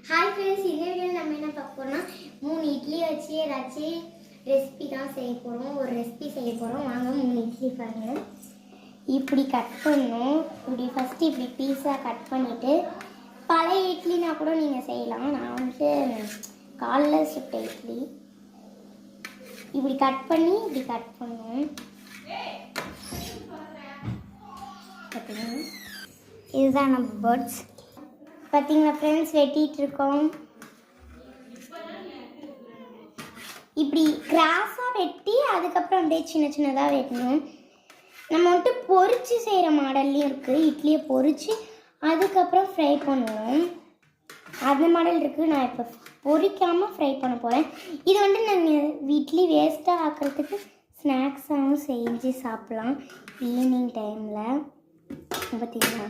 Hi friends, இந்த வீடியோவில் நம்ம என்ன பார்க்க போறோம்னா 3 இட்லி வச்சு ஏதாச்சும் ரெசிபி தான் செய்ய போகிறோம். ஒரு ரெசிபி செய்ய போகிறோம். வாங்க 3 இட்லி பாருங்க. இப்படி கட் பண்ணணும். இப்படி ஃபஸ்ட்டு இப்படி பீஸாக கட் பண்ணிவிட்டு பழைய இட்லினா கூட நீங்கள் செய்யலாம். நான் வந்துட்டு காலைல சுட்ட இட்லி இப்படி கட் பண்ணி இப்படி கட் பண்ணணும். பார்த்தீங்கன்னா இதுதான் நம்ம பேர்ட்ஸ். பார்த்தீங்களா ஃப்ரெண்ட்ஸ், வெட்டிகிட்டு இருக்கோம். இப்படி கிராஸாக வெட்டி அதுக்கப்புறம் அப்படியே சின்ன சின்னதாக வெட்டணும். நம்ம வந்துட்டு பொரிச்சு செய்கிற மாடல்லையும் இருக்குது. இட்லியை பொரிச்சு அதுக்கப்புறம் ஃப்ரை பண்ணுவோம். அந்த மாடல் இருக்குது. நான் இப்போ பொரிக்காமல் ஃப்ரை பண்ண போகிறேன். இது வந்துட்டு நாங்கள் இட்லி வேஸ்ட்டாக ஆக்கிறதுக்கு ஸ்நாக்ஸாகவும் செஞ்சு சாப்பிட்லாம் ஈவினிங் டைமில். பார்த்தீங்களா